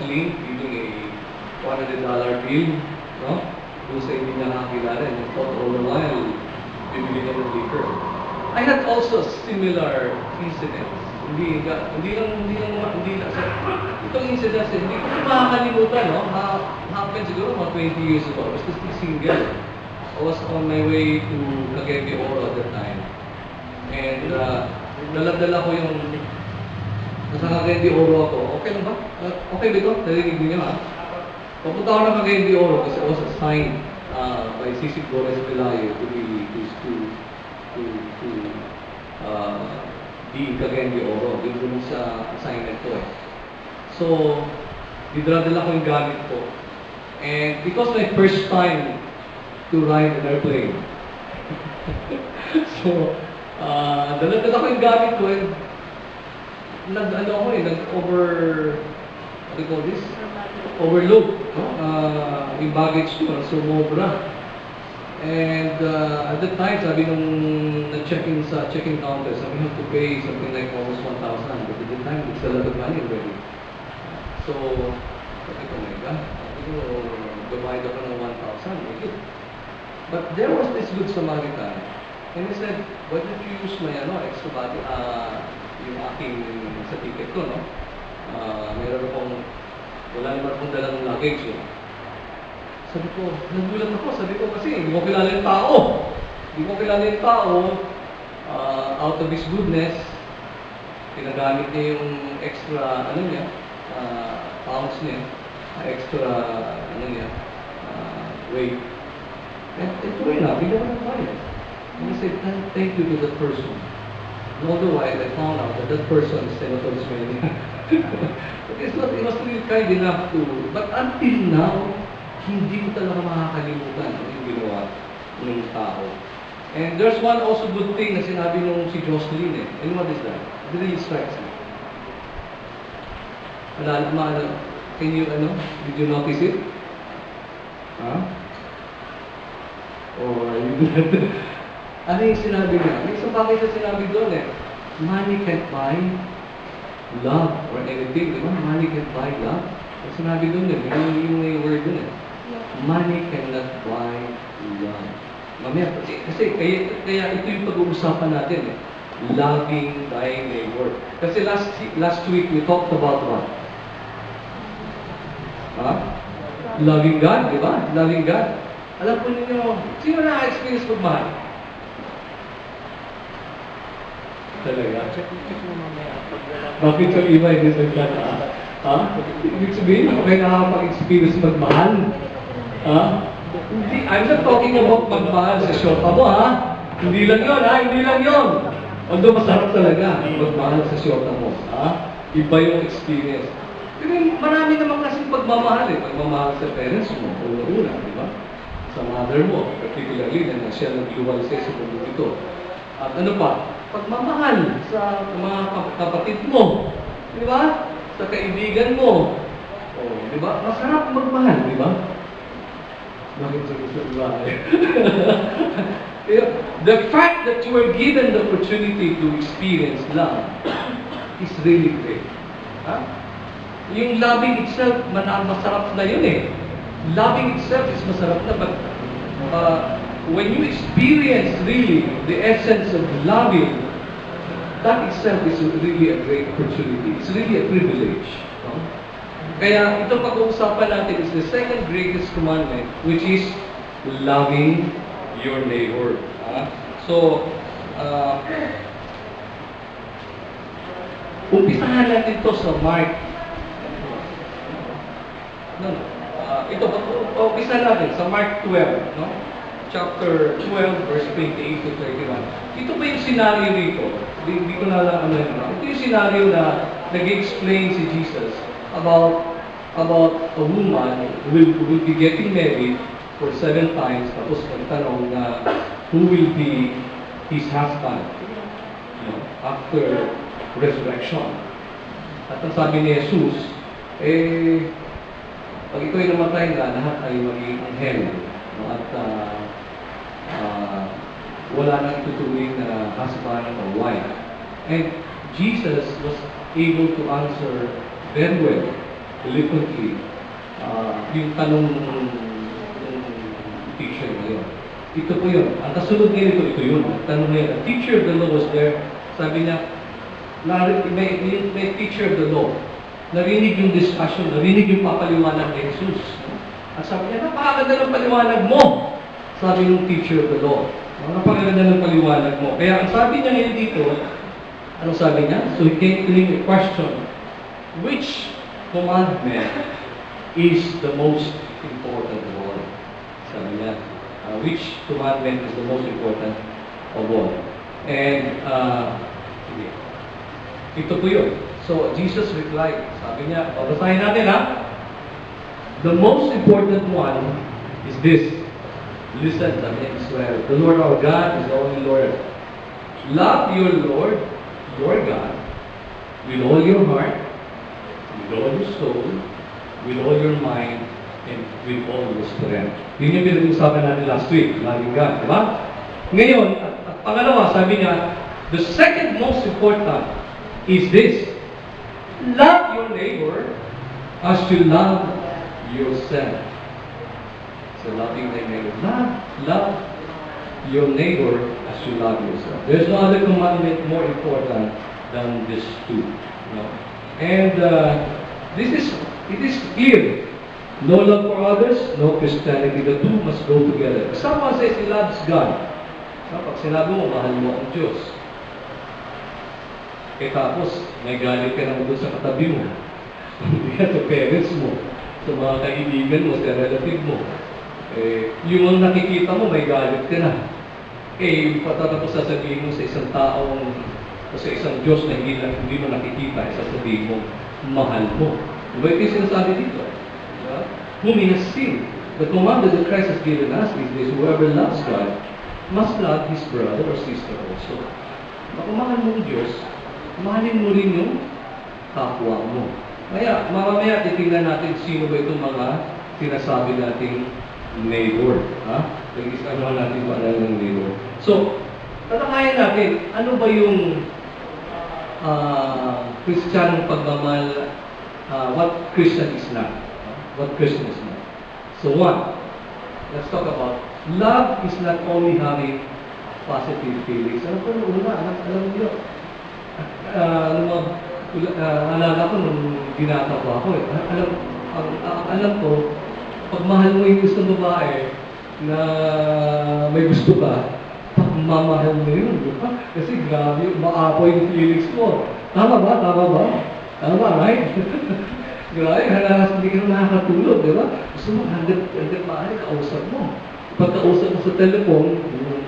Jocelyn giving a $100 bill, no? Doon sa hindi niya nakakilala, and I thought all the while, bibili niya ng liquor. I had also similar incidents. Hindi lang sa itong incidents, hindi ko makakalimutan, no? Happened siguro mga 20 years ago. I was still single. I was on my way to Cagayan de Oro at that time. And dala-dala ko yung nasa Cagayan de Oro ako. Okay lang ba? Okay ba ito? Narinig niyo ha? Papunta ako ng Cagayan de Oro kasi I was assigned by Sisig Flores Pelayo to be Cagayan de Oro. Doon sa assignment ko eh. So, didala ko yung gamit ko. And it was my first time to ride an airplane. So, dala-dala ko yung gamit ko and what do you call this? Overload. No? Yung baggage ko, sumobra. And at that time, sabi nung na-check-in sa check-in counter, sabi have to pay something like almost 1,000. But at that time, it's a lot of money already. So, sabi ko, my God, divide ako ng 1,000. Make it. But there was this good Samaritan. And he said, why don't you use my extra body, yung aking sa ticket ko, no? Meron akong, wala naman akong dalang luggage, eh. Sabi ko, nagulat ako. Sabi ko kasi, hindi ko kilala yung tao. Out of his goodness, pinagamit niya yung extra, pounds niya, extra, weight. And tuloy na, bigyan ko ng bayad. And I said, thank you to that person. And all the while, I found out that that person is Senator Ismail. But it was really kind enough to, but until now, hindi ko talaga makakalimutan yung ginawa ng tao. And there's one also good thing na sinabi nung si Jocelyn eh. And what is that? It really strikes me. Can you, did you notice it? Huh? Or you did ano yung sinabi niya? May isang bagay na sinabi doon eh. Money can't buy love or anything, di ba? Money can't buy love. Ang sinabi doon eh, yung word doon eh. Money cannot buy love. Mamaya, kasi kaya ito yung pag-uusapan natin eh. Loving thy neighbor. Kasi last week we talked about what? Loving God, di ba? Loving God. Alam po ninyo, sino na-experience magmahal? Talaga? Check mo mamaya. Bakit yung iba hindi nagkata? Ibig sabihin, okay nakakapag-experience magmahal? Hindi, I'm not talking about magmahal sa shota mo, ha? Hindi lang yun, ha? Hindi lang yun. Although masarap talaga magmahal sa shota mo, ha? Iba yung experience. Pero marami naman kasing pagmamahal, eh. Pagmamahal sa parents mo, una-una, di ba? Sa mother mo, particularly na siya nag-iwal sa mundo ito. At ano pa? Pagmamahal sa mga kapatid mo, di ba? Sa kaibigan mo. Di ba? Masarap magmahal, di ba? Bakit sa gusto diba? The fact that you are given the opportunity to experience love is really great. Yung loving itself, masarap na yun eh. Loving itself is masarap na, but when you experience really the essence of loving, that itself is really a great opportunity. It's really a privilege. Kaya ito pag-uusapan natin is the second greatest commandment, which is loving your neighbor. So, umpisahan natin ito sa Mark. Ito, umpisa natin sa Mark 12, no? Chapter 12, verse 28 to 31. Ito ba yung scenario rito? Hindi ko na lang ano yun. Ito yung scenario na nag-explain si Jesus about a woman who will be getting married for 7 times, tapos magtanong na who will be his husband after resurrection. At ang sabi ni Jesus, pag ito'y namatay na, lahat ay magiging anghel. At wala nang tutuwing na husband or wife. And Jesus was able to answer very well eloquently yung tanong ng teacher ngayon. Ito po yun. Ang kasunod niya ito yun. Tanong niya, the teacher of the law was there. Sabi niya, may teacher of the law. Narinig yung discussion, narinig yung papaliwanag ni Jesus. At sabi niya, napakaganda ng paliwanag mo. Sabi ng teacher of the law. Napakaganda ng paliwanag mo. Kaya ang sabi niya ngayon dito, ano sabi niya? So he came to him a question, which commandment is the most important of all? Sabi niya, which commandment is the most important of all? And, ito po yun. So, Jesus replied, sabi niya, babasahin natin ha. The most important one is this. Listen, sabi niya, Israel. The Lord our God is the only Lord. Love your Lord, your God, with all your heart, with all your soul, with all your mind, and with all your strength. Yun yung pinag-usapan natin last week, loving God, di ba? Ngayon, at pangalawa, sabi niya, the second most important is this. Love your neighbor as you love yourself. So loving thy neighbor. Love your neighbor as you love yourself. There's no other commandment more important than these two. No? And it is clear. No love for others, no Christianity. The two must go together. If someone says he loves God, pag sinabi mo, mahal mo ang Diyos. Tapos, may galit ka naman doon sa katabi mo. Hindi ka sa parents mo, sa mga kaibigan mo, sa relative mo. Yung nakikita mo, may galit ka na. Patatapos sasabihin mo sa isang taong, o sa isang Diyos na hindi mo nakikita, sasabihin mo, mahal mo. Diba ito yung sinasabi dito? Diba? Whom he has seen. The command that Christ has given us is this: whoever loves God must love his brother or sister also. Kung mahal mo ang Diyos, mahalin mo rin yung kapwa mo. Kaya, mamaya titingnan natin sino ba itong mga sinasabi nating neighbor. Pag-isanuhan natin pa ng neighbor. So, tatangayan natin, ano ba yung Christianong pagmamahal, what Christian is not. What Christian is not. So one, let's talk about love is not only having positive feelings. Ano po yung una? Alam niyo, alala ko nung binata pa ako. Alam ko, pag mahal mo yung gusto ng babae na may gusto ka, pagmamahal mo yun, di ba? Kasi grabe, maapoy yung feelings mo. Tama ba? Tama, right? Grabe, halas hindi ka nakakatulog, di ba? Gusto mo, hanggat maaari, kausap mo. Pagkausap mo sa telepon,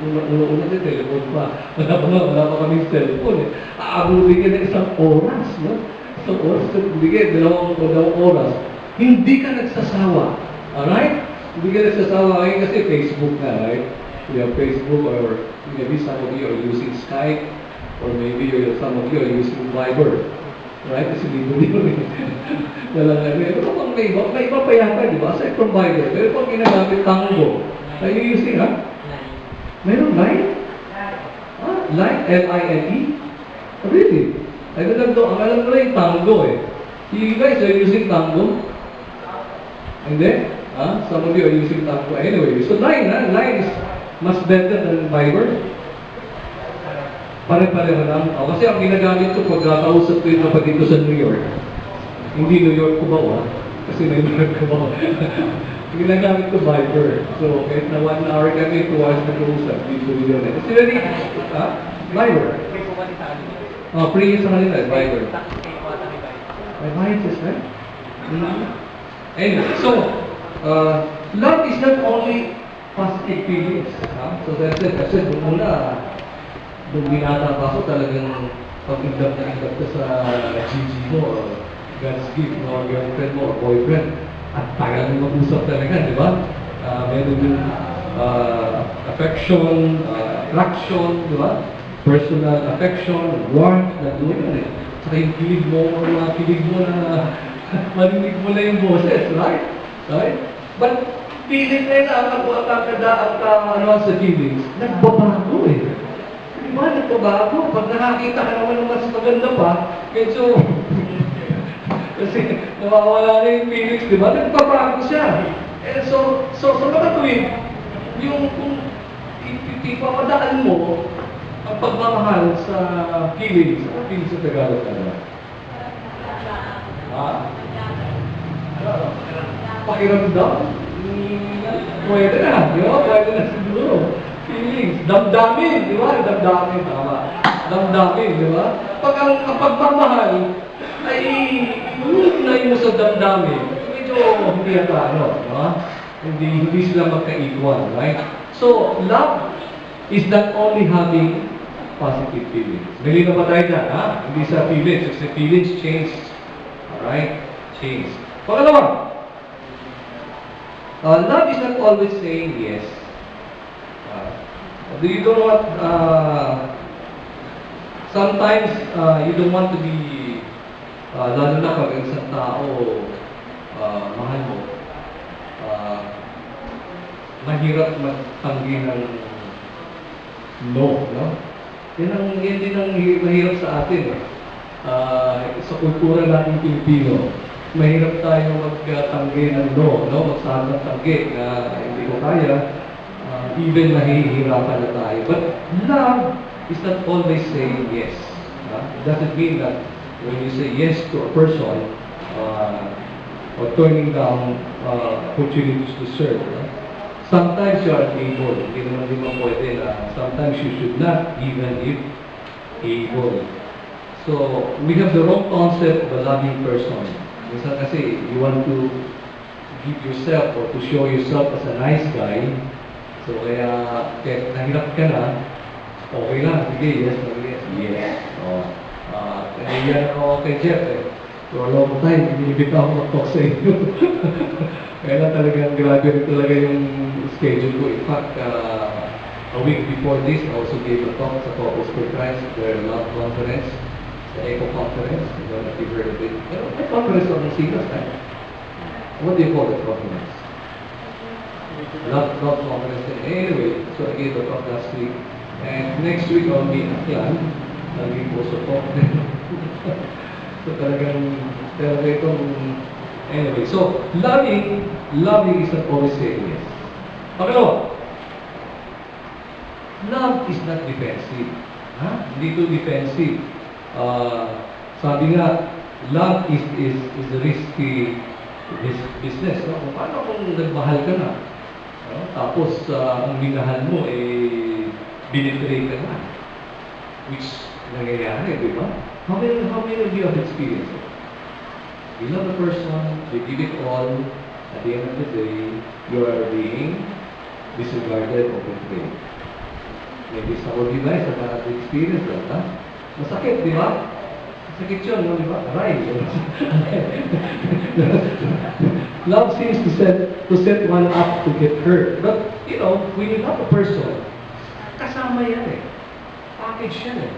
una sa telepon pa. Wala pa kaming telepon eh. Aabutin ka ng isang oras, no? Isang oras, dalawang oras. Hindi ka nagsasawa. Alright? Hindi ka nagsasawa ngayon kasi Facebook na, right? You have Facebook, or maybe some of you are using Skype, or maybe some of you are using Viber. Right? Kasi libo-libo eh. Pero pang may iba pa yata, di ba? Aside from Viber. Pero pag ginagamit Tango, are you using, ha? Meron Line? Line? L-I-N-E? Really? Ang alam ko na yung Tango eh. You guys are using Tango? Hindi? Some of you are using Tango. Anyway, so Line, Line is much better than Viber. Pare-pareho lang. Kasi ang ginagamit ko pag kakausap ko yung kapatid ko sa New York. Hindi New York ko ba, kasi may New York ko ba. Ginagamit ko Viber. So, kahit na 1 hour kami, 2 hours nag-uusap. Dito yun. It's really, Viber. Free sa kanila, Viber. May biases, right? Anyway, so, love is not only positive feelings. So, that's it. Kasi muna, nung binata pa ako, talagang pag-indap na indap ka sa GG mo, God's gift, or girlfriend mo, or boyfriend. At tagal na mag-usap talaga, di ba? Meron yung affection, attraction, di ba? Personal affection, warmth, nandun yun eh. Saka yung kilig mo, or mga kilig mo na marinig mo na yung boses, right? Right? But feeling na yun, ang sa feelings, nagbabago eh. Di ba, nagbabago? Pag nakakita ka naman ng mas maganda pa, medyo Kasi nawawala na yung feelings, di ba? Nagpapractice siya. Eh, so sa mga tuwid, yung kung ipapadaan mo ang pagmamahal sa feelings, ano feelings sa Tagalog talaga? Ha? Pakiramdam? Pwede na, di ba? Pwede na siguro. Feelings, damdamin, di ba? Damdamin, tama. Damdamin, di ba? Pag ang pagmamahal ay inuunay mo sa damdamin, medyo hindi ata, ano, di ba? Hindi sila magka-equal, right? So, love is not only having positive feelings. Nalina ba tayo dyan, ha? Hindi sa feelings. Kasi feelings change. Alright? Change. Pangalawa, love is not always saying yes. Do you know what? Sometimes you don't want to be, lalo na pag isang tao mahal mo, mahirap magtanggi ng no, no? Yan din ang mahirap sa atin. Sa kultura natin Pilipino, mahirap tayo magtanggi ng no, no? Magsabi ng tanggi na hindi ko kaya, even nahihirapan na tayo. But love is not always saying yes. It doesn't mean that when you say yes to a person, or turning down opportunities to serve, sometimes you are able, hindi naman pwede na sometimes you should not even if able. So, we have the wrong concept of a loving person. Minsan kasi, you want to give yourself or to show yourself as a nice guy. So, kaya nahirap ka na, okay lang, sige, yes, yes. Kaya ako kay Jeff So, a long time, inibig ako mag-talk sa inyo. Kaya na talagang grabe rin talaga yung schedule ko. In fact, a week before this, I also gave a talk sa Couples for Christ, their love conference, the ECO conference. I don't know if you've heard of it. May conference on the singles time. What do you call the conference? Love conference. Anyway, so I gave a talk last week. And next week, I'll be in Aklan. I'll be po sa talk din. So talaga itong, anyway, so loving is not always saying yes. Pangalawa, love is not defensive. Hindi to defensive. Sabi nga, love is a risky business. No? Paano kung nagmahal ka na? Tapos, ang minahal mo, binitray ka na. Which nangyayari, di ba? How many of you have experienced it? You love a person, you give it all, at the end of the day, you are being disregarded or betrayed. Maybe some of you guys have had the experience that, ha? Masakit, di ba? Masakit yun, no, di ba? Aray. Love seems to set one up to get hurt. But, you know, when you love a person, kasama yan eh. Package yan eh.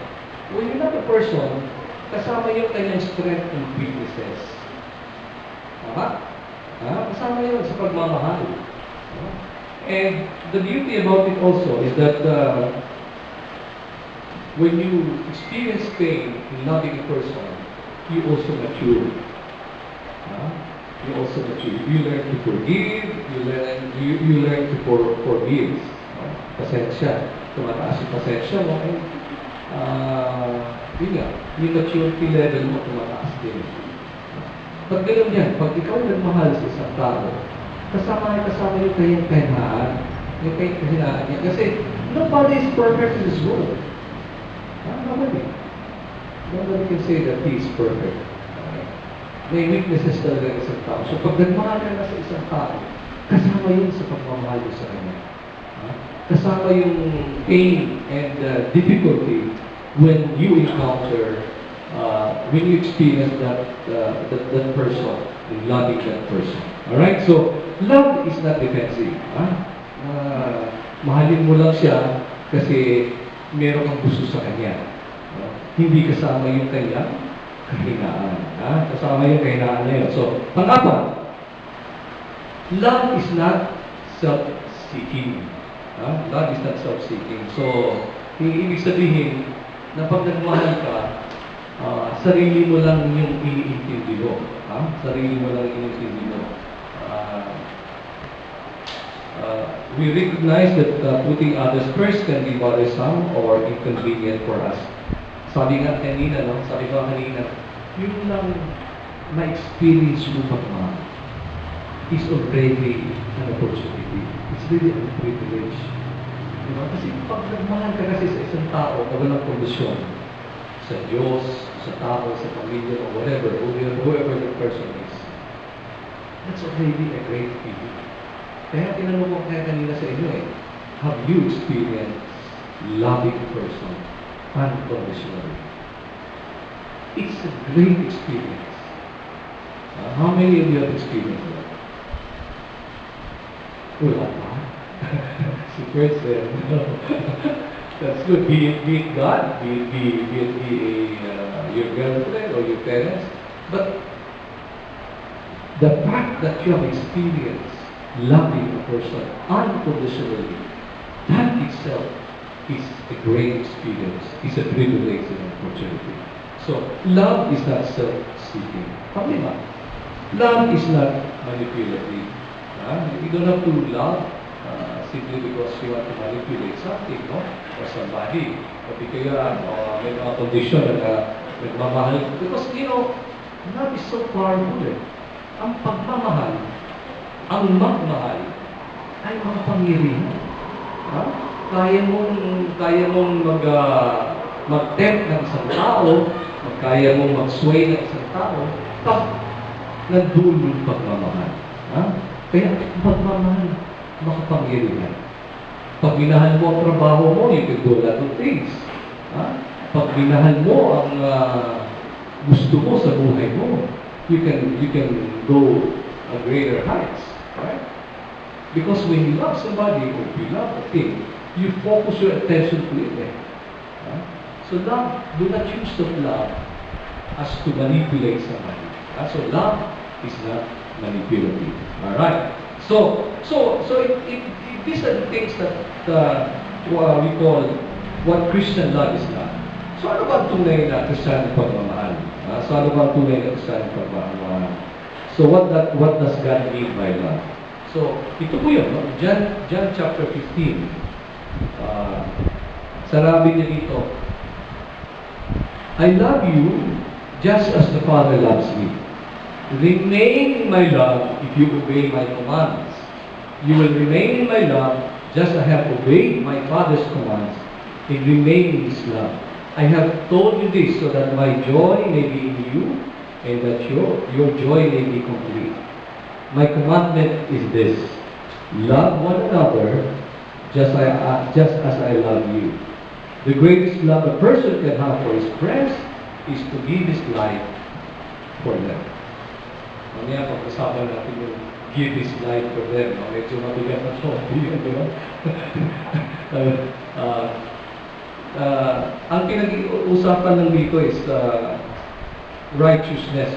When you love a person, kasama yung kanyang strength and weaknesses. Kasama yun sa pagmamahal. And the beauty about it also is that when you experience pain in loving a person, you also mature. You also mature. You learn to forgive, you learn to forgive. Pasensya. Tumataas yung pasensya mo. Yun nga, yung maturity level mo tumataas din. Pag gano'n yan, pag ikaw nagmahal sa isang tao, kasama yung kayong kahinaan, yung kayong kahinaan niya. Kasi nobody is perfect in this world. Nobody. Nobody can say that he is perfect. May weaknesses talaga ng isang tao. So pag nagmahal ka na sa isang tao, kasama yun sa pagmamahal mo sa kanya. Kasama yung pain and difficulty when you encounter, when you experience that person, loving that person. Alright? So, love is not defensive. Mahalin mo lang siya kasi meron kang gusto sa kanya. Hindi kasama yung kanyang kahinaan. Kasama yung kahinaan na yun. So, pang-apat, love is not self-seeking. Love is not self-seeking. So, ibig sabihin, na pag nagmahal ka, sarili mo lang yung iniintindi mo. Sarili mo lang iniintindi mo. Ah, we recognize that putting others first can be bothersome or inconvenient for us. Sabi nga kanina, no? Sabi ko kanina, yun lang ma-experience mo pagmamahal is already an opportunity. It's really a privilege. Diba? Kasi pag nagmahal ka kasi sa isang tao na walang kondisyon, sa Diyos, sa tao, sa pamilya, or whatever, whoever the person is, that's already a great feeling. Kaya tinanong ko kaya kanina sa inyo have you experienced loving a person unconditionally? It's a great experience. How many of you have experienced that? Wala pa. Si first no. That's good. Be it God, be it your girlfriend or your parents. But the fact that you have experienced loving a person unconditionally, that itself is a great experience. It's a privilege and opportunity. So, love is not self-seeking. Tama ba? Love is not manipulative. You don't have to love simply because you want to manipulate something, no? Or somebody. Pati kaya may mga condition na nagmamahal. Because, love is so powerful Ang pagmamahal, ang magmahal, ay makapangyarihan. Kaya mong mag-tempt ng isang tao, kaya mong mag-sway ng isang tao, pag nandun yung pagmamahal. Kaya pagmamahal, makapangyarihan. Pag minahal mo ang trabaho mo, you can do a lot of things. Pag minahal mo ang gusto mo sa buhay mo, you can go a greater heights, right? Because when you love somebody or you love a thing, you focus your attention to it. So love, do not use of love as to manipulate somebody. So love is not manipulative. All right. So these are the things that we call what Christian love is not. So ano ba ang tunay na Christian pagmamahal? So ano ba ang tunay na Christian pagmamahal? So what does God mean by love? So ito po yun, no? John chapter 15. Sarabi niya dito, I love you just as the Father loves me. Remain in my love if you obey my commands. You will remain in my love just as I have obeyed my Father's commands and remain in His love. I have told you this so that my joy may be in you and that your joy may be complete. My commandment is this: love one another just as I love you. The greatest love a person can have for his friends is to give his life for them. Mamaya pag-usapan natin yung give his life for them. Medyo mabigat na ito. Di ba? Ang pinag-uusapan lang dito is righteousness.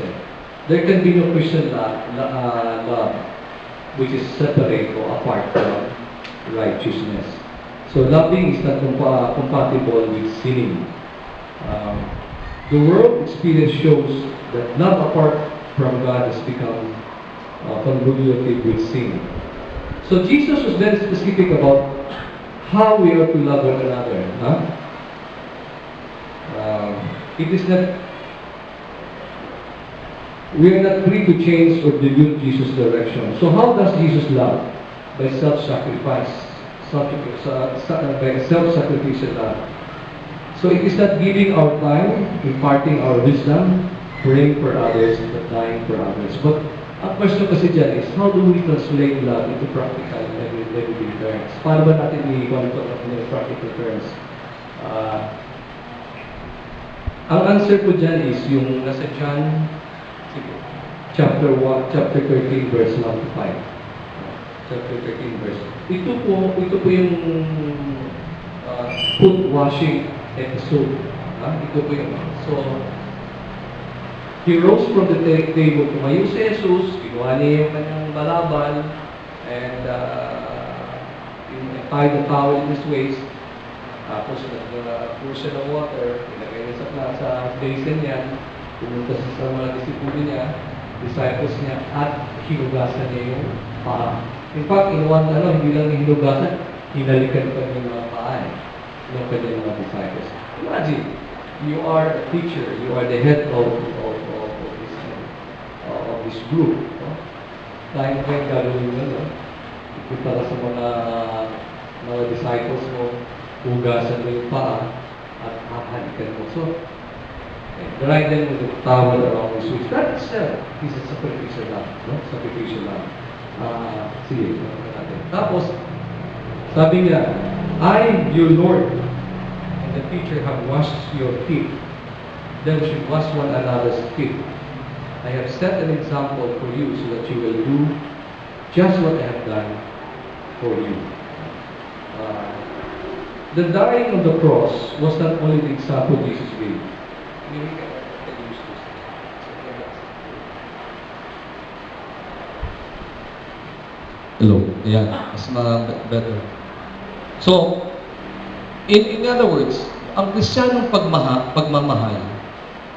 There can be no Christian love which is separate or apart from righteousness. So loving is not compatible with sinning. The world experience shows that love apart from God has become congruent with sin. So Jesus was very specific about how we are to love one another. It is not, we are not free to change or dilute Jesus' direction. So how does Jesus love? By self-sacrifice. By self-sacrificial love. So it is not giving our time, imparting our wisdom, praying for others, but dying for others. But ang question kasi dyan is, how do we translate love into practical and everyday terms? Paano ba natin i-control in practical terms? Ang answer ko dyan is yung nasa John chapter 13 verse 1 to 5. Chapter 13 verse. Ito po yung foot washing episode. Ito po yung so he rose from the table. Tumayo si Jesus, ginawa niya yung kanyang balabal, and tied the towel in his waist. Tapos nag-pour siya ng water, ilagay niya sa basin niya, pumunta siya sa mga disciples niya, at hinugasan niya yung paa. In fact, hindi lang niya hinugasan, hinalikan pa niya yung mga paa ng kanyang mga disciples. Imagine, you are a teacher, you are the head of this group. No? Dahil mo yung gagawin mo, no? Ito para sa mga disciples mo, hugasan mo yung paa at hahalikan mo. So, grind them with the towel around his waist. That itself is a sacrificial lamb. No? Sacrificial lamb. Sige, natin. Tapos, sabi niya, I, your Lord, and the teacher have washed your feet. Then we should wash one another's feet. I have set an example for you so that you will do just what I have done for you. The dying on the cross was not only the example Jesus gave. Hello. Yeah, mas better. So, in other words, ang Kristiyanong pagmamahal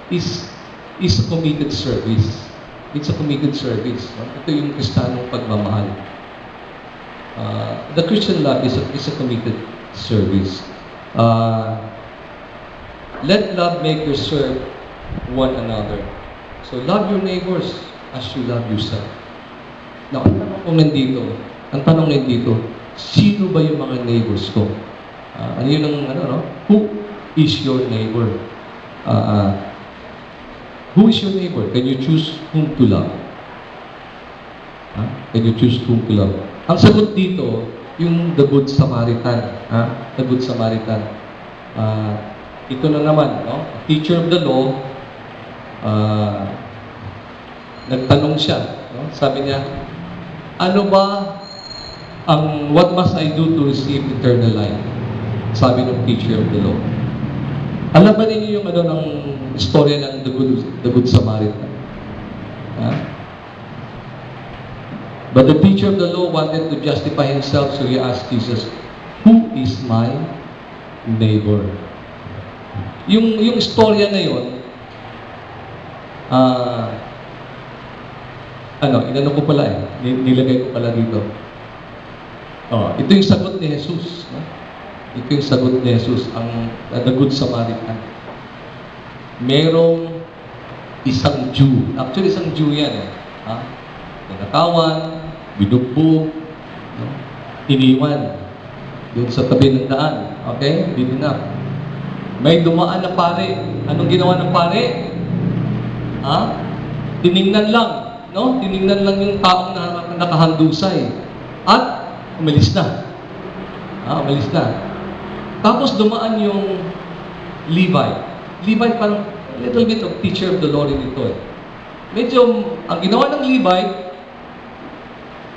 is a committed service. It's a committed service. No? Ito yung Kristiyanong pagmamahal. The Christian love is a committed service. Let love make you serve one another. So, love your neighbors as you love yourself. Now, ang tanong nandito, sino ba yung mga neighbors ko? Ano yun ang, who is your neighbor? Who is your neighbor? Can you choose whom to love? Can you choose whom to love? Ang sagot dito, yung the Good Samaritan. The Good Samaritan. Ito na naman, no? A teacher of the law, nagtanong siya. No? Sabi niya, ano ba what must I do to receive eternal life? Sabi ng teacher of the law. Alam ba ninyo yung ng istorya ng the Good Samaritan? But the teacher of the law wanted to justify himself, so he asked Jesus, who is my neighbor? Yung istorya na yun, inano ko pala nilagay ko pala dito. Ito yung sagot ni Jesus. No? Ito yung sagot ni Jesus, ang the Good Samaritan. Merong isang Jew. Actually, isang Jew yan. Nakatawan, binugbog, no? Iniwan doon sa tabi ng daan. Okay? Dinap. May dumaan na pare. Anong ginawa ng pare? Tiningnan lang. No? Tiningnan lang yung taong nakahandusay. At umalis na. Umalis na. Tapos dumaan yung Levite. Levite parang a little bit of teacher of the law rin ito. Medyo, ang ginawa ng Levite,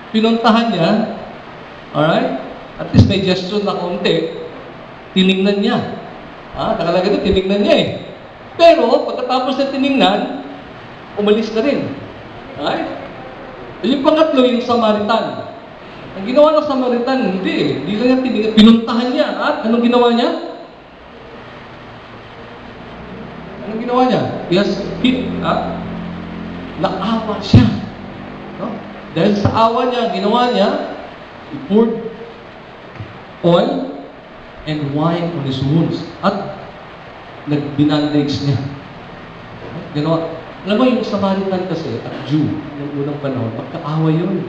pinuntahan niya, alright? At least may gesture na konti, tiningnan niya. Nakalagay ito, tiningnan niya Pero, pagkatapos na tiningnan, umalis na rin. Alright? Yung pangatlo, yung Samaritan. Ang ginawa ng Samaritan, hindi lang niya tiningnan, pinuntahan niya. At anong ginawa niya? Anong ginawa niya? Yes, naawa siya. No? Dahil sa awa niya, ginawa niya, he poured oil and wine on his wounds. At nagbinandage niya. Ginawa. Alam mo, yung Samaritan kasi, at Jew, yung unang panahon, magkaaway yun.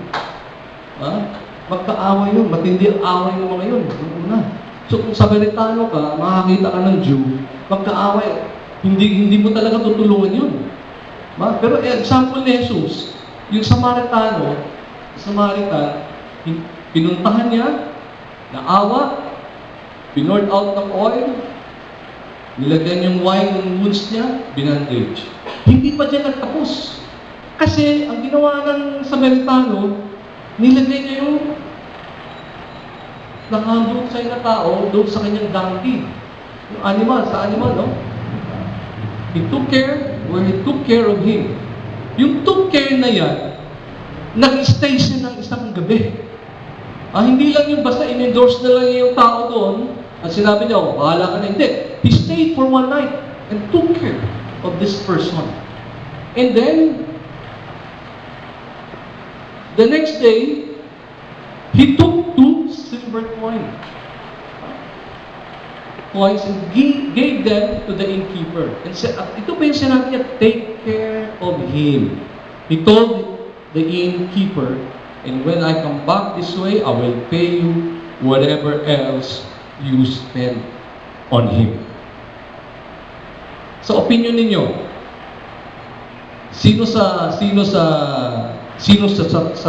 Magkaaway yun. Matindi ang away ng mga yun. Yung una. So, kung Samaritano ka, makakita ka ng Jew, magkaaway. Hindi mo talaga tutulungan yun. Pero example ni Jesus, yung Samaritan, pinuntahan niya, naawa, pinord out ng oil, nilagyan yung wine ng wounds niya, binandage. Hindi pa dyan nagtapos. Kasi ang ginawa ng Samaritano, nilagay niya yung nakahandusay na tao doon sa kanyang donkey. Yung animal, no? He took care of him. Yung took care na yan, nag-stay siya ng isang gabi. Hindi lang yung basta in-endorse na lang yung tao doon, At sinabi niya, oh, bahala ka na. Hindi. He stayed for one night and took care of this person. And then, the next day, he took 2 silver coins and gave them to the innkeeper. And said, ito pa yung sinabi niya, take care of him. He told the innkeeper, and when I come back this way, I will pay you whatever else you spend on him. Sa opinion ninyo, sino sa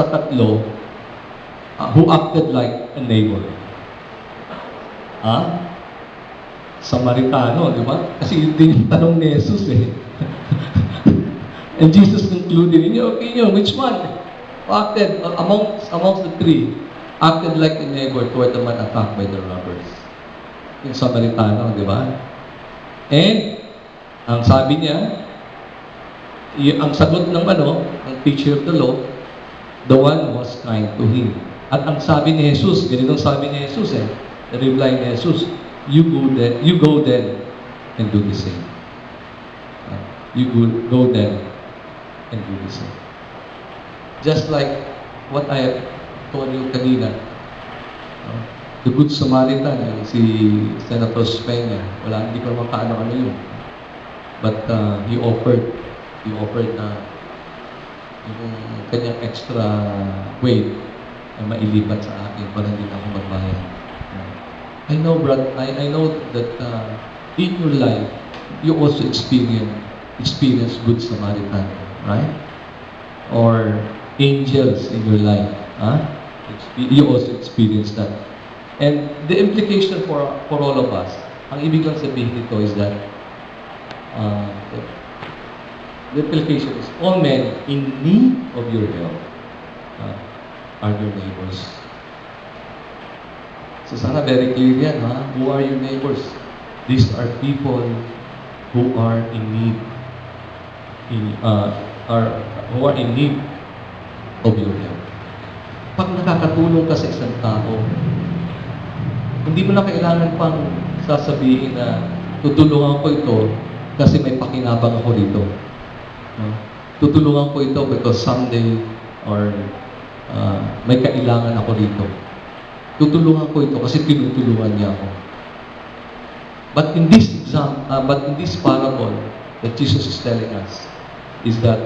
tatlo who acted like a neighbor? Samaritano, di ba? Kasi yun din yung tanong ni Jesus eh. And Jesus concluded, in your opinion, which one acted amongst the three, acted like a neighbor toward the man attacked by the robbers? Yung Samaritano, di ba? And, ang sabi niya, ang sagot ng ng teacher of the law, the one was kind to him. At ang sabi ni Jesus, ganitong sabi ni Jesus the reply ni Jesus, you go then and do the same. You go then and do the same. Just like what I told you kanina, the Good Samaritan, si Senator Peña, hindi ko makaano yun. But he offered yung kanyang extra weight na mailipat sa akin para hindi na ako magbayad. I know that in your life, you also experience Good Samaritan, right? Or angels in your life. You also experience that. And the implication for all of us, ang ibig lang sabihin nito is that the implication is all men in need of your help are your neighbors. So sana very clear yan, Who are your neighbors? These are people who are in need, who are in need of your help. Pag nakakatulong ka sa isang tao, hindi mo na kailangan pang sasabihin na tutulungan ko ito kasi may pakinabang ako dito. Tutulungan ko ito because someday or may kailangan ako dito. Tutulungan ko ito kasi tinutulungan niya ako. But in this parable that Jesus is telling us is that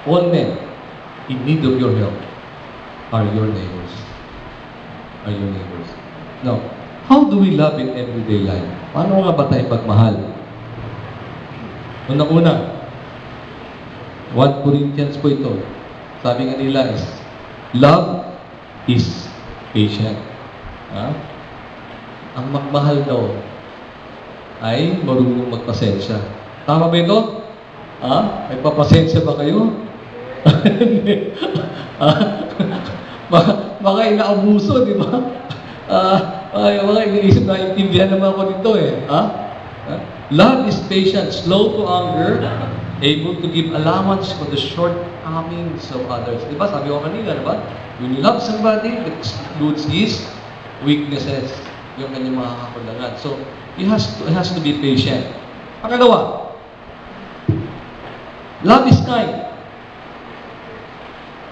all men in need of your help are your neighbors. Are your neighbors. Now, how do we love in everyday life? Paano nga ba tayo pagmahal? Una-una, 1 Corinthians po ito. Sabi nga nila is, love is patient. Ang magmahal daw ay marunong magpasensya. Tama ba ito? May papasensya ba kayo? Baka inaabuso, di ba? Baka iniisip na intindihan naman ako dito Love is patient, slow to anger, able to give allowance for the shortcomings of others. Di ba? Sabi ko kanina, di ba? When you love somebody, it excludes his weaknesses, yung kanyang mga kakulangan. So, it has to be patient. Pangalawa, love is kind.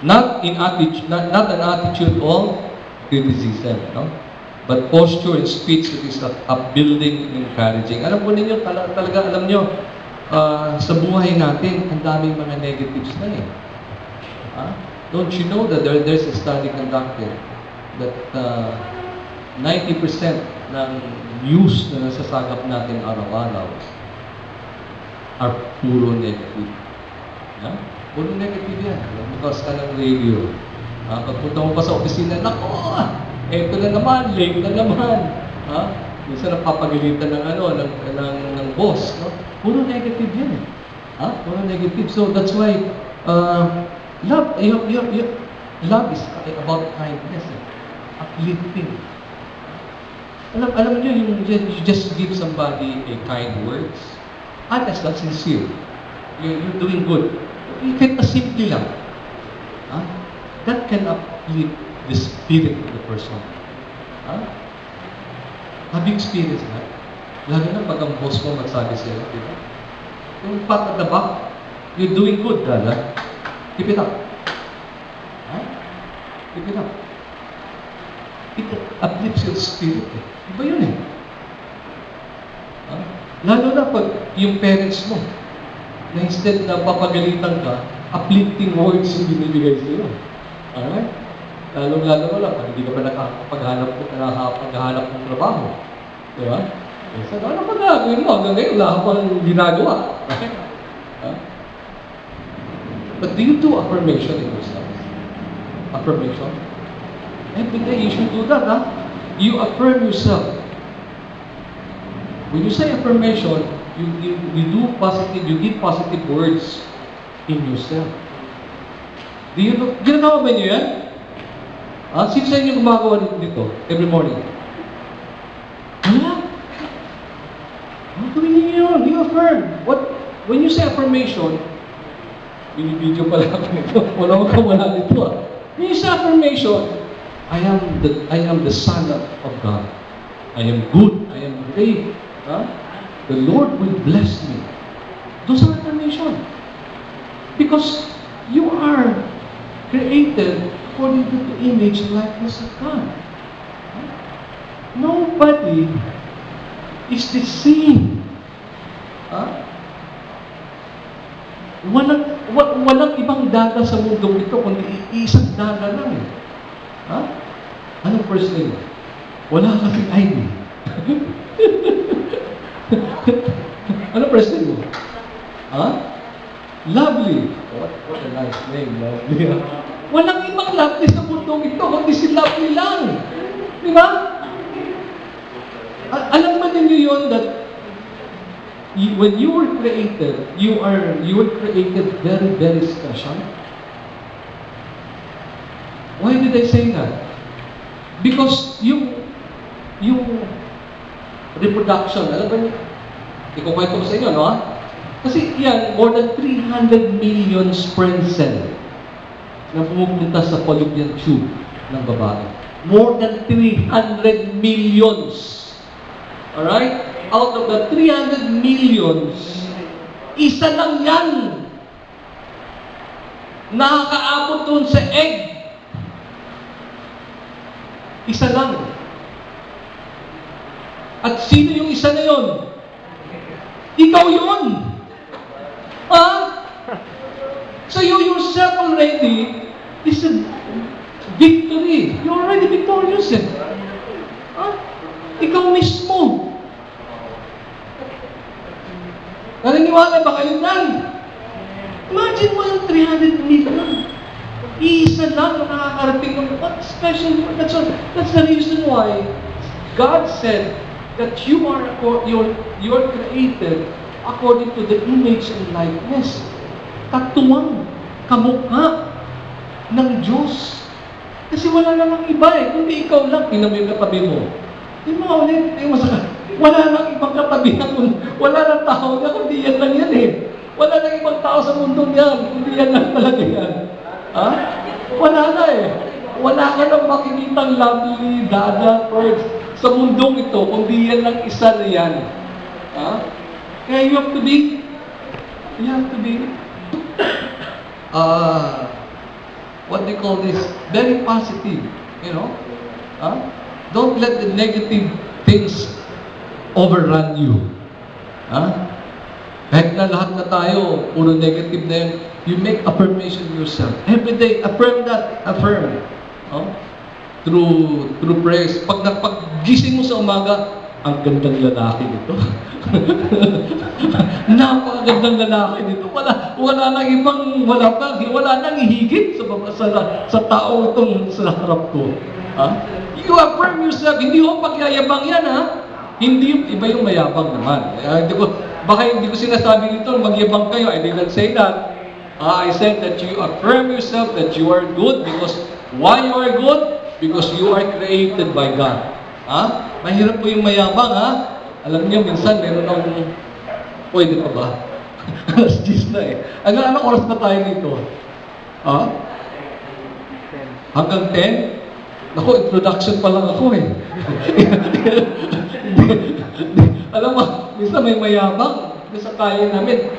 Not an attitude of criticism, but posture and speech that is upbuilding and encouraging. Alam po ninyo, talaga alam nyo, sa buhay natin, ang daming mga negatives na Don't you know that there's a study conducted that 90% ng news na nasasagap natin araw-araw are puro negative. Puro negative yan. Bukas ka ng radio. Pagpunta mo pa sa opisina, nako! Eto na naman, late na naman. Minsan napapagalitan ng boss. Puro negative yan Puro negative. So that's why love is about kindness. Uplifting. Alam niyo, you just give somebody a kind words. Honest and sincere. You're doing good. Kahit na simple lang. That can uplift the spirit of the person. Have you experienced that? Lalo na pag ang boss mo magsabi sa'yo, di ba? Yung pat at the back, you're doing good, brother. Keep it up. Huh? Keep it up. It uplifts your spirit. Eh. Iba yun eh. Huh? Lalo na pag yung parents mo, na instead na papagalitan ka, uplifting words yung binibigay sa'yo. Alright? Lalo-lalo mo lang, pag hindi ka pa nakapaghanap ng trabaho. Di ba? So, ano pa gagawin mo? Hanggang ngayon, wala ka pang ginagawa. Right? Huh? But do you do affirmation in yourself? Affirmation? Every day you should do that, huh? You affirm yourself. When you say affirmation, you do positive, you give positive words in yourself. Do you know, ginagawa ba niyo yan? Sino sa inyo gumagawa nito every morning? Wala. Gawin niyo yun. You affirm. When you say affirmation, binibidyo pala ako nito. Wala nito ah. When you say affirmation, I am the son of God. I am good. I am brave. The Lord will bless me. Those are affirmation. Because you are created according to the image and likeness of God. Nobody is the same. Walang ibang daga sa mundong ito, kundi isang daga lang. Anong first name? Wala kasing ID. Anong first name mo? Lovely. What a nice name, Lovely. Walang ibang lovely sa mundong ito, kundi si Lovely lang. Di ba? Alam ba ninyo yun that when you were created, you were created very, very special? Why did I say that? Because yung reproduction, alam ba niyo? Ikukwento ko sa inyo, no? Kasi yan, more than 300 million sperm cell na pumupunta sa fallopian tube ng babae. More than 300 millions. Alright? Out of the 300 millions, isa lang yan nakakaabot doon sa egg. Isa lang. At sino yung isa na yun? Ikaw yun! So you yourself already is a victory. You're already victorious. Ikaw mismo. Naniniwala ba kayo nan? Imagine mo yung 300 million. Isa lang na nakakarating ng what special. That's the reason why God said that you are created according to the image and likeness. Katuwang kamukha ng Diyos. Kasi wala namang iba kundi ikaw lang. Tingnan mo yung katabi mo. Tingnan mo ulit. Wala nang ibang katabihan. Wala nang tao na kundi yan lang yan Wala nang ibang tao sa mundo yan. Kundi yan lang talaga yan. Wala na Wala ka nang makikitang lovely, dada, birds sa mundong ito, kundi yan lang isa na yan. Kaya you have to be what do you call this? Very positive, you know? Don't let the negative things overrun you. Kahit na lahat na tayo, puro negative na yun, you make affirmation yourself. Every day, affirm that. Affirm. Through prayers. Pag gising mo sa umaga, ang gandang lalaki nito. Napakagandang lalaki nito. Wala nang ibang, wala nang ihigit sa tao itong sa harap ko. You affirm yourself. Hindi mo pagyayabang yan, Hindi, iba yung mayabang naman. Baka hindi ko sinasabi nito, magyabang kayo. I didn't say that. I said that you affirm yourself that you are good because why you are good? Because you are created by God. Mahirap po yung mayabang, Alam niyo, minsan meron akong, pwede pa ba? Alas 10 na Anong oras na tayo nito? Hanggang 10? Naku, introduction pa lang ako eh. Alam mo, minsan may mayabang sa kaya namin.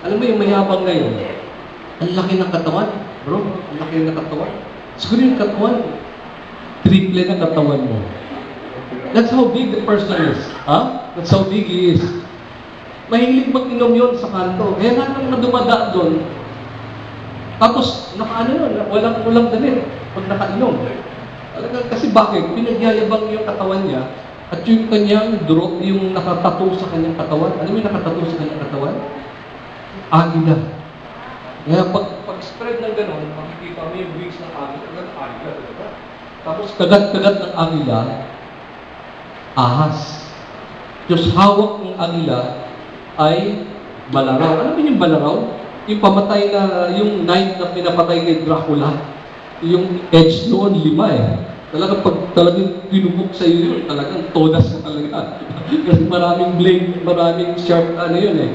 Alam mo yung mayabang na yun, ang laki ng katawan, bro. Ang laki ng katawan. Siguro yung katawan, triple ng katawan mo. That's how big the person is. Ha? That's how big he is. Mahilig mag-inom yun sa kanto. Kaya lahat ng nadumada doon, tapos, nakaano yun, walang damit pag nakainom. Talaga, kasi bakit? Pinagyayabang yung katawan niya at yung kanyang draw, yung nakatato sa kanyang katawan. Ano yung nakatato sa kanyang katawan? Agila. Kaya pag-spread ng gano'n, makikita mo yung wings ng agila, diba? Tapos kagat-kagat ng agila, ahas. Yung hawak ng agila ay balaraw. Ano yung balaraw? Yung pamatay na, yung knife na pinapatay kay Dracula, yung edge noon, 5 eh. Talaga pag talagang pinubok sa iyo yun, talagang todas ka talaga. Kasi maraming blade, maraming sharp, ano yun eh.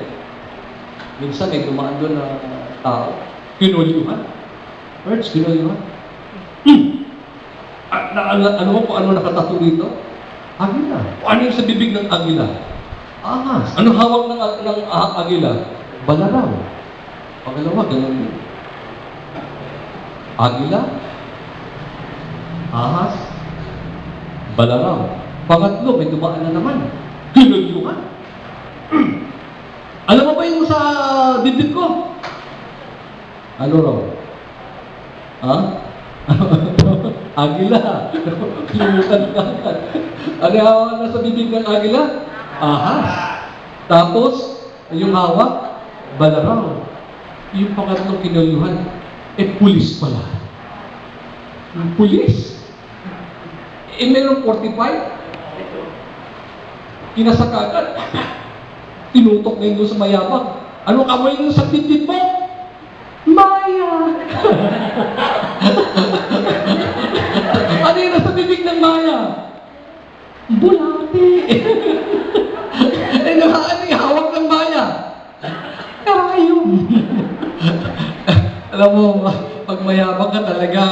Minsan may dumaan doon na tao, kinulyuhan. Words, kinulyuhan. Ano mo kung ano nakatato dito? Agila. Ano yung sa bibig ng agila? Ahas. Ano hawak ng agila? Balaraw. Pangalawa, ganun yun. Agila, ahas, balaraw. Pangatlo, may dumaan na naman. Kinulyuhan. Alam mo ba yung sa dibdib ko? Ano raw? Ha? Agila. Kalimutan ka. Ano yung hawak na sa bibig ng agila? Ahas. Tapos, yung hawak, balaraw. Yung pangatlong kinulyuhan, pulis pala. Yung pulis. Meron 45. Kinasakagan. Tinutok na yun sa mayabang. Ano kamoy yung sa titid mo? Maya! Ano yung nasa bibig ng Maya? Bulate! Ano yung hawak ng Maya? Karayom! Alam mo, pag mayabang ka talaga,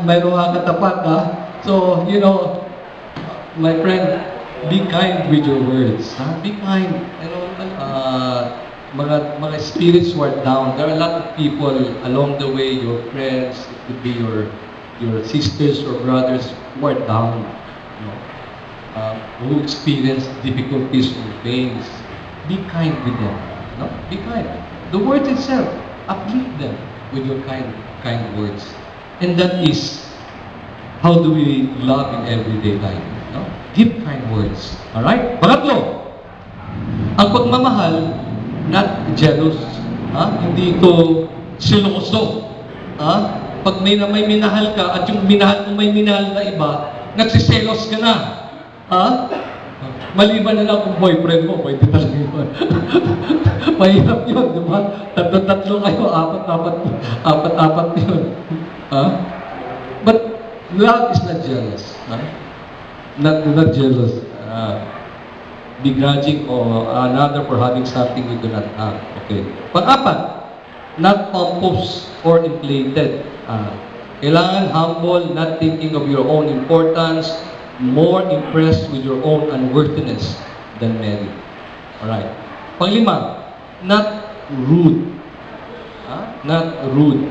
mayroong katapat, ha? So, you know, my friend, be kind with your words. Ha? Be kind. You know, mga spirits who are down. There are a lot of people along the way, your friends, it could be your sisters or brothers who are down, you know, who experience difficulties or pains. Be kind with them. No? Be kind. The words itself, uplift them with your kind words. And that is how do we love in everyday life. No? Give kind words. Alright? Pangatlo, ang pagmamahal, not jealous. Hindi ito siloso. Pag may minahal ka at yung minahal mo may minahal na iba, nagsiselos ka na. Maliban na lang kung boyfriend mo, pwede talaga yun. Mahirap yun, di ba? Tatlo kayo, apat yun. But love is not jealous. Not jealous. Begrudging or another for having something you do not have. Okay. Pang-apat, not pompous or inflated. Kailangan humble, not thinking of your own importance, more impressed with your own unworthiness than merit. Alright. Panglima, not rude. Not rude.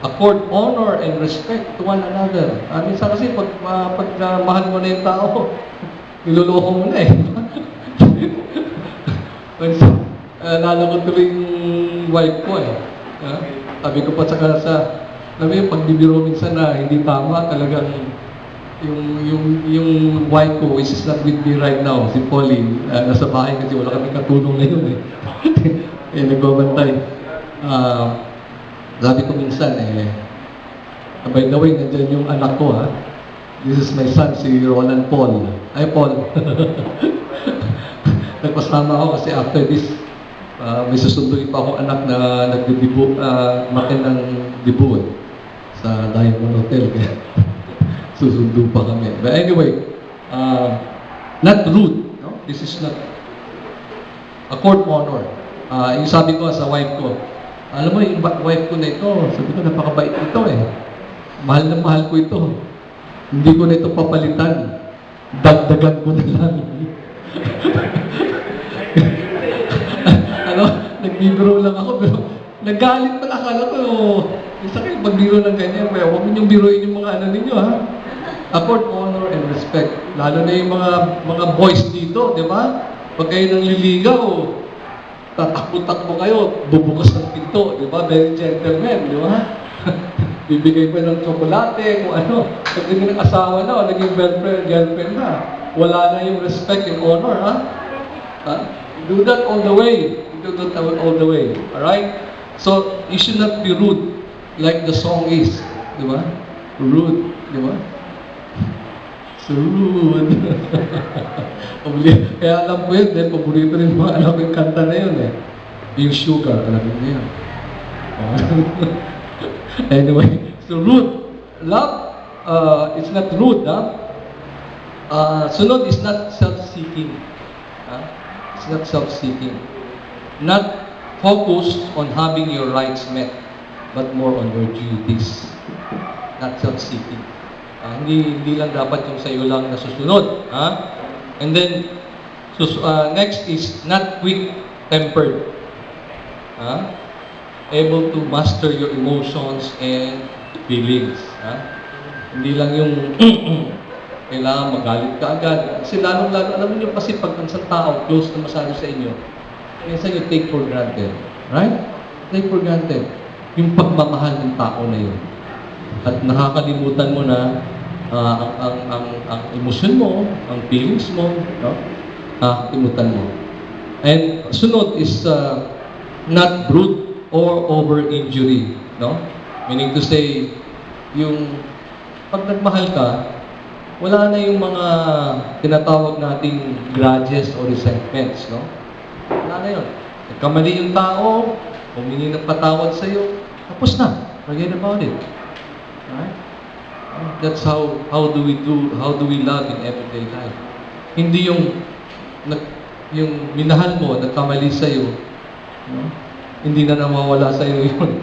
Accord honor and respect to one another. Minsan kasi pag mahal mo na yung tao, niloloko mo na eh. Lalo ko tuloy yung wife ko eh. Sabi ko pa sabi yung pagbibiro minsan na hindi tama, talagang yung wife ko, which is not with me right now, si Pauline, nasa bahay kasi wala kami katulong na yun eh. Nagbabantay. Sabi ko minsan by the way, nandiyan yung anak ko ha. This is my son, si Roland Paul. Ay, Paul. Nagpasama ako kasi after this, may susunduin pa akong anak na nagdidibu, makin ng dibu sa Diamond Hotel. Kaya susundo pa kami. But anyway, not rude. No? This is not accord honor. Yung sabi ko sa wife ko, alam mo, yung wife ko na ito, sabi ko, napakabait ito eh. Mahal na mahal ko ito. Hindi ko na ito papalitan. Dagdagan ko na lang. Ano, nagbibiro lang ako, pero nagalit pala. Akala ko, isa kayo pagbiro ng ganyan. Kaya huwag ninyong biruin yung mga ano ninyo, ha? Accord honor and respect. Lalo na yung mga boys dito, di ba? Pag kayo nang liligaw, tatakbo-takbo kayo, bubukas ng pinto, di ba? Very gentleman, di ba? Bibigay pa ng tsokolate, kung ano. Pag naging asawa na, o naging girlfriend na, wala na yung respect and honor, ha? Ha? Do that all the way. Do that all the way. Alright? So, you should not be rude like the song is. Di ba? Rude. Di ba? So rude. Kaya alam ko yun, dahil paborito rin mga anak ko yung kanta na yun eh. Yung sugar, alam mo na yun. Anyway, so rude. Love, it's not rude, ha? Sunod is not self-seeking. It's not self-seeking. Not focused on having your rights met, but more on your duties. Not self-seeking. Hindi lang dapat yung sa iyo lang nasusunod. And then, next is not quick-tempered. Able to master your emotions and feelings. Hindi lang yung kailangan magalit ka agad. Kasi lalong-lalo, alam niyo kasi pag ang isang tao close na masyado sa inyo, minsan you take for granted. Right? Take for granted. Yung pagmamahal ng tao na yun. At nakakalimutan mo na ang emosyon mo, ang feelings mo, no? Nakakalimutan mo. And sunod is not rude or over-injury, no? Meaning to say, yung pag nagmahal ka, wala na yung mga tinatawag nating grudges or resentments, no? Wala na yun. Nagkamali yung tao, humingi ng patawad sa'yo, tapos na. Forget about it. Right? That's how do we love in everyday life. Hindi yung minahal mo, nagkamali sa'yo, no? Hindi na nawawala sa'yo yun.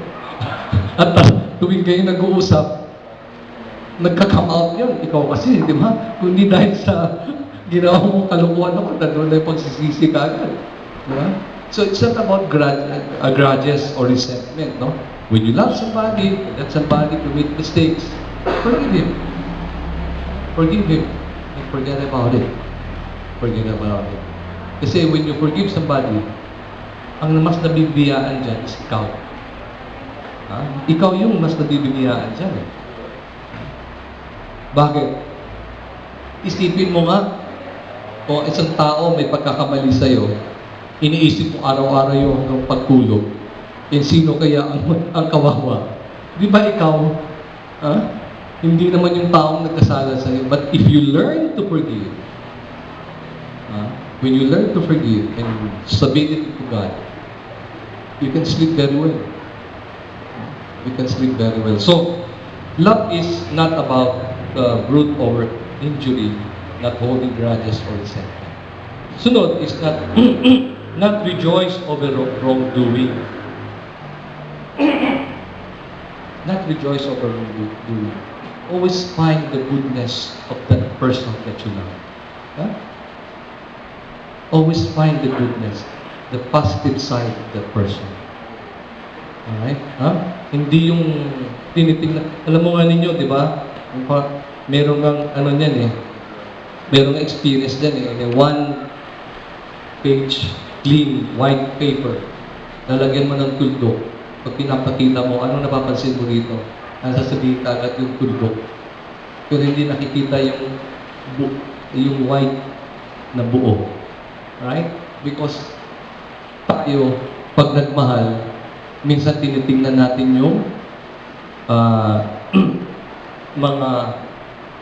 At tuwing kayo nag-uusap, nagka-come out yun. Ikaw kasi, di ba? Kung hindi dahil sa ginawa mong kalukuhan ako, nandun na yung pagsisisi ka agad. Di ba? So it's not about grudges or resentment, no? When you love somebody, let somebody commit mistakes, forgive him. Forgive him. And forget about it. Forget about it. Kasi when you forgive somebody, ang mas nabibiyaan dyan is ikaw. Ikaw yung mas nabibiyaan dyan. Bakit? Isipin mo nga, kung isang tao may pagkakamali sa'yo, iniisip mo araw-araw yung hanggang pagkulog, sino kaya ang kawawa? Di ba ikaw? Hindi naman yung taong nagkasala sa'yo. But if you learn to forgive, when you learn to forgive and submit it to God, you can sleep very well. You can sleep very well. So, love is not about rude over injury, not holding grudges or resentment. Sunod is not not rejoice over wrongdoing. Not rejoice over wrongdoing. Always find the goodness of that person that you love. Always find the goodness, the positive side of that person. Alright? Hindi yung tinitingnan. Alam mo nga ninyo, di ba? Meron kang ano niyan merong experience dyan one page clean white paper. Lalagyan mo ng tuldok. Pag pinapakita mo, ano napapansin mo rito? Ang sasabihin ka agad yung tuldok. Pero hindi nakikita yung white na buo. Right? Because tayo, pag nagmahal, minsan tinitingnan natin yung mga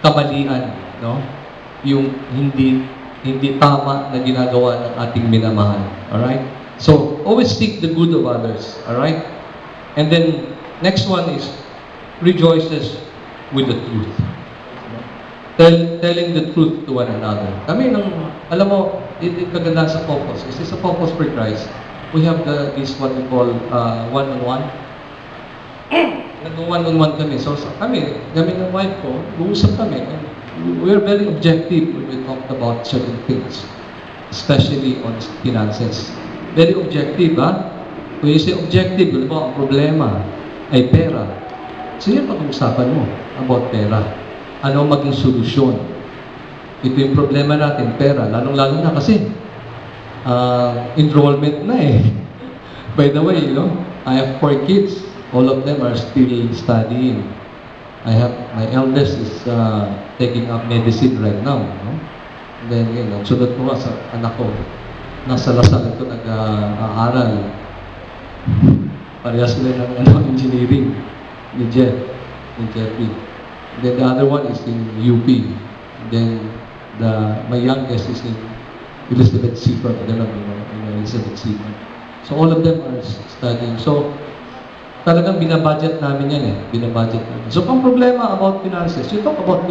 kamalian, no? Yung hindi tama na ginagawa ng ating minamahal. Alright? So, always seek the good of others. Alright? And then, next one is, rejoices with the truth. Telling the truth to one another. Alam mo, yung kaganda sa Focus, kasi sa Focus for Christ, we have this what we call one-on-one. nag-one-on-one kami. So, kami ng wife ko, uusap kami. And we're very objective when we talk about certain things, especially on finances. Very objective, ha? Kung you say objective, di ba, ang problema ay pera. So, yun pag-uusapan mo about pera. Ano maging solusyon? Ito yung problema natin, pera. Lalong-lalo na kasi enrollment na eh. By the way, I have 4 kids. All of them are still studying. My eldest is taking up medicine right now. And then, sunod ko sa anak ko. Nasa Lasal ito nag-aaral. Parehas sila ng engineering. Ni Jeffrey. And then the other one is in UP. And then my youngest is in Elizabeth Seaford. I don't know, Elizabeth Seaford. So all of them are studying. So talagang binabudget namin yan eh. Binabudget namin. So ang problema about finances, you talk about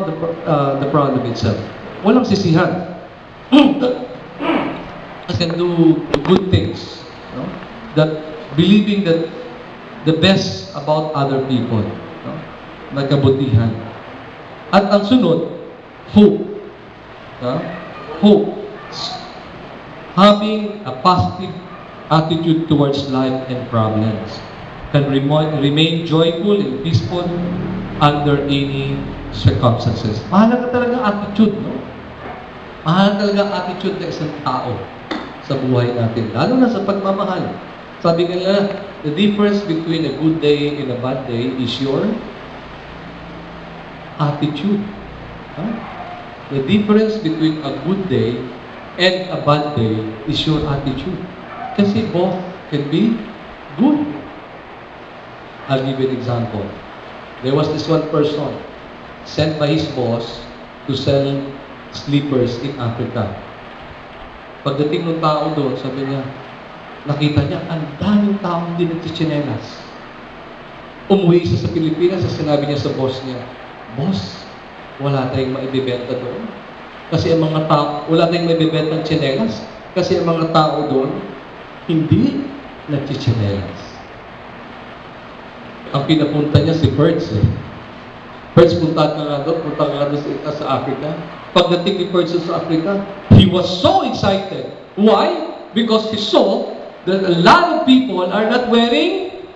the problem itself. Walang sisihan. I can do good things. That believing that the best about other people. Nagkabutihan. At ang sunod, hope. Hope. Having a positive attitude towards life and problems can remain joyful and peaceful under any circumstances. Mahalaga talaga attitude, no? Mahalaga talaga attitude ng isang tao sa buhay natin, lalo na sa pagmamahal. Sabi nila, the difference between a good day and a bad day is your attitude. The difference between a good day and a bad day is your attitude. Kasi both can be good. I'll give you an example. There was this one person sent by his boss to sell slippers in Africa. Pagdating ng tao doon, sabi niya, nakita niya, ang daming taong din nagsitsinelas. Umuwi siya sa Pilipinas, sinabi niya sa boss niya, boss, wala tayong maibibenta doon. Kasi ang mga tao, wala tayong maibibenta ng tsinelas. Kasi ang mga tao doon, hindi nagsitsinelas. Ang pinapunta niya si Perts eh. Perts, punta ka nga doon sa Africa. Pagdating ni Perts sa Africa, he was so excited. Why? Because he saw that a lot of people are not wearing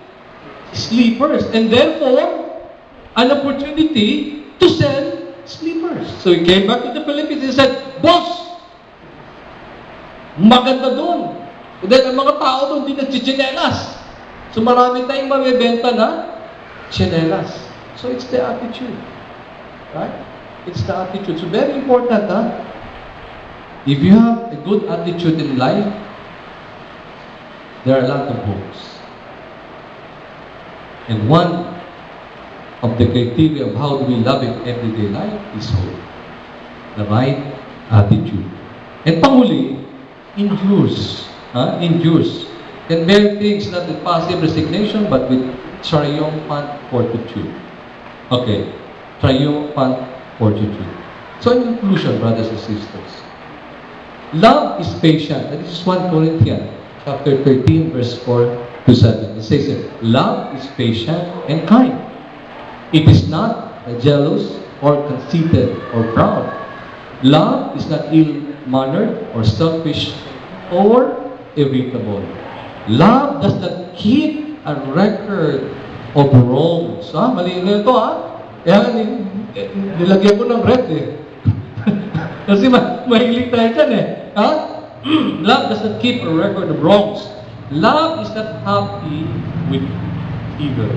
slippers. And therefore, an opportunity to sell slippers. So he came back to the Philippines and said, boss, maganda doon. And then, ang mga tao doon di nagchichinelas. So marami tayong mabibenta na chinelas. So it's the attitude. Right? It's the attitude. So very important, if you have a good attitude in life, there are a lot of hopes. And one of the criteria of how do we love in everyday life is hope. The right attitude. And panghuli, endures. Endures. Can bear things not with passive resignation, but with triumphant fortitude. Okay. Triumphant fortitude. So in conclusion, brothers and sisters, love is patient. That is 1 Corinthians chapter 13, verse 4 to 7. It says that love is patient and kind. It is not jealous or conceited or proud. Love is not ill-mannered or selfish or irritable. Love does not keep a record of wrongs. Mali na ito, Kaya nilagyan ko ng red eh. Kasi mahilig tayo dyan eh. Love does not keep a record of wrongs. Love is not happy with evil,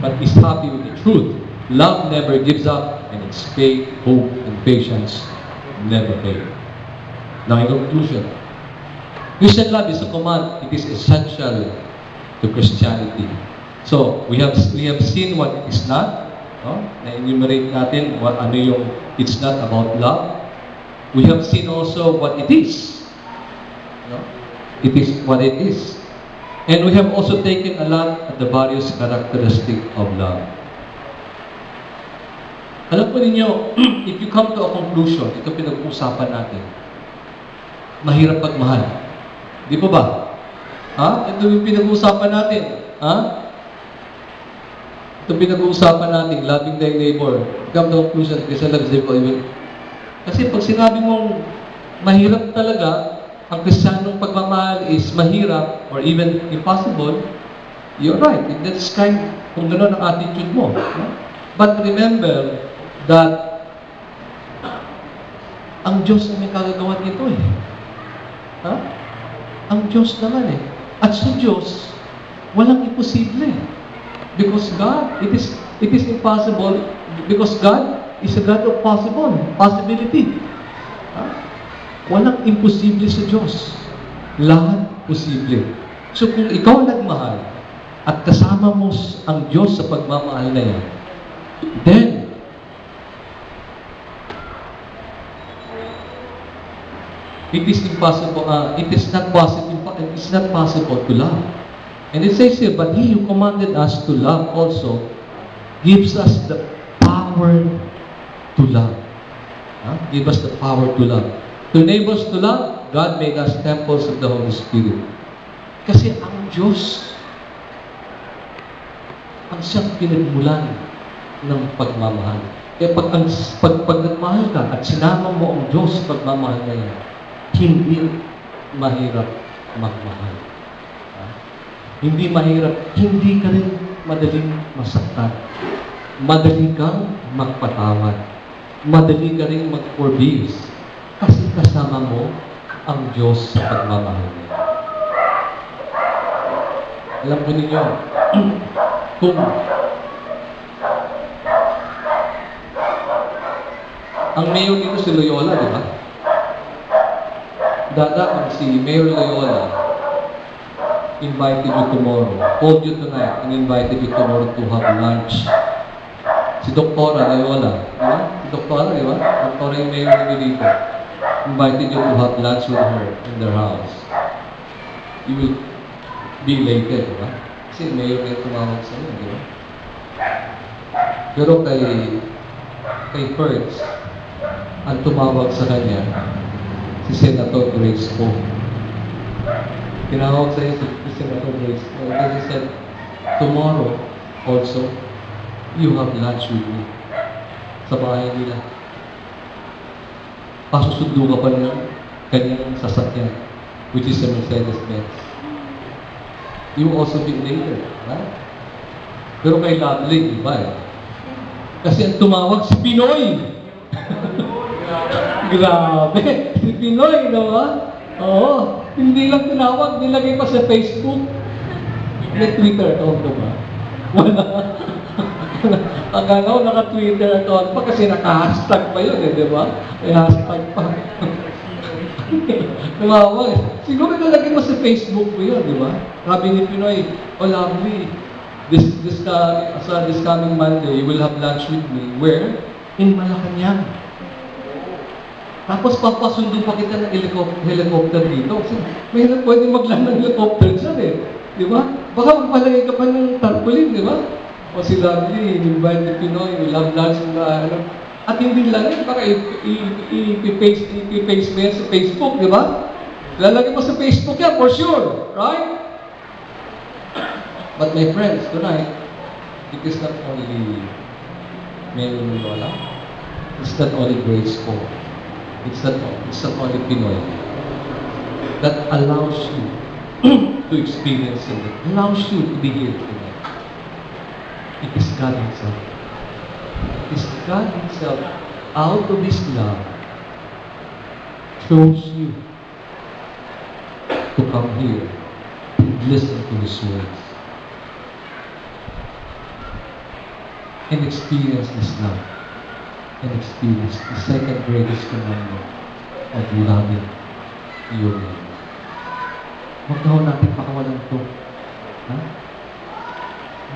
but is happy with the truth. Love never gives up, and its faith, hope, and patience never fail. Now, in conclusion, Christian love is a command. It is essential to Christianity. So, we have seen what it is not. Na-enumerate natin ano yung it's not about love. We have seen also what it is. It is what it is. And we have also taken a lot of the various characteristics of love. Alam po ninyo, if you come to a conclusion, ito pinag-uusapan natin, mahirap pagmahal. Di po ba? Ito yung pinag-uusapan natin. Ito pinag-uusapan natin, loving thy neighbor. Come to conclusion, kasi loves thy neighbor. Kasi pag sinabi mong mahirap talaga, ang Kristiyanong pagmamahal is mahirap or even impossible, you're right. That's kind, kung gano'n ang attitude mo. No? But remember that ang Diyos ang may kagagawa nito eh. Ha? Ang Diyos naman eh. At sa Diyos, walang imposible. Because God, it is impossible, because God is a God of possibility. Ha? Walang imposible sa Diyos. Lahat posible. So kung ikaw nagmahal, at kasama mo ang Diyos sa pagmamahal na yan, then, it is not possible to love. And it says here, but He who commanded us to love also gives us the power to love. Give us the power to love. To enable us to love, God made us temples of the Holy Spirit. Kasi ang Diyos, ang siyang pinagmulan ng pagmamahal. Kaya pag nagmahal ka at sinama mo ang Diyos sa pagmamahal na yan, hindi mahirap magmahal. Hindi mahirap, hindi ka rin madaling masaktan. Madali kang magpatawad. Madali ka rin mag-forgive. Kasi kasama mo ang Diyos sa pagmamahal niya. Alam po ninyo, kung ang mayor dito si Loyola, di ba? Dadaan si Mayor Loyola, invited you tomorrow, called you tonight, and invited you tomorrow to have lunch. Si Doktora Loyola, di ba? Si Doktora, di ba? Doktora yung mayor nyo dito. Invited you to have lunch with her in their house. You will be elated, di ba? Kasi mayor na yung tumawag sa iyo, di ba? Pero kay Perks, ang tumawag sa kanya, si Senator Grace Poe. Tinawag sa iyo si Senator Grace Poe. And he said, tomorrow also, you have lunch with me. Sa bahay nila. Pasusundo ka pa ng kanyang sasakyan, which is a Mercedes-Benz. You also be later. Right? Pero kay Lovely, iba eh. Kasi ang tumawag si Pinoy. Grabe. Si Pinoy, no ba? Oo. Hindi lang tinawag, nilagay pa sa Facebook. May Twitter account ba? Wala. Akala ko naka-Twitter account pa kasi naka-hashtag pa yun eh, di ba? May hashtag pa. Tumawag eh. Siguro nilagay mo sa Facebook mo yun, di ba? Sabi ni Pinoy, oh lovely. This coming Monday, you will have lunch with me. Where? In Malacanang. Tapos papasundo pa kita ng helicopter dito. Kasi may pwede magland ng helicopter dyan eh. Di ba? Baka magpalagay ka pa ng tarpaulin, di ba? O si Lovely, invite ni Pinoy, will have lunch na ano. At hindi lang yun, baka i-paste mo yan sa Facebook, di ba? Lalagay mo sa Facebook yan, for sure. Right? But my friends, tonight, it is not only Mary Lola. It's not only Grace Poe. It's not only Pinoy. That allows you to experience it. Allows you to be here tonight. It is God Himself. It is God Himself, out of His love, chose you to come here and listen to His words. And experience this love. And experience the second greatest commandment of loving your neighbor. Huwag na ho natin pakawalan ito. Ha?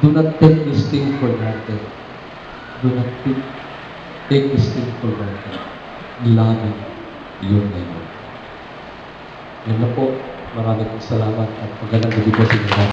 Do not take this thing for granted. Do not take this thing for granted. Loving your neighbor. Yan na po. Maraming salamat at magandang gabi po sa inyo.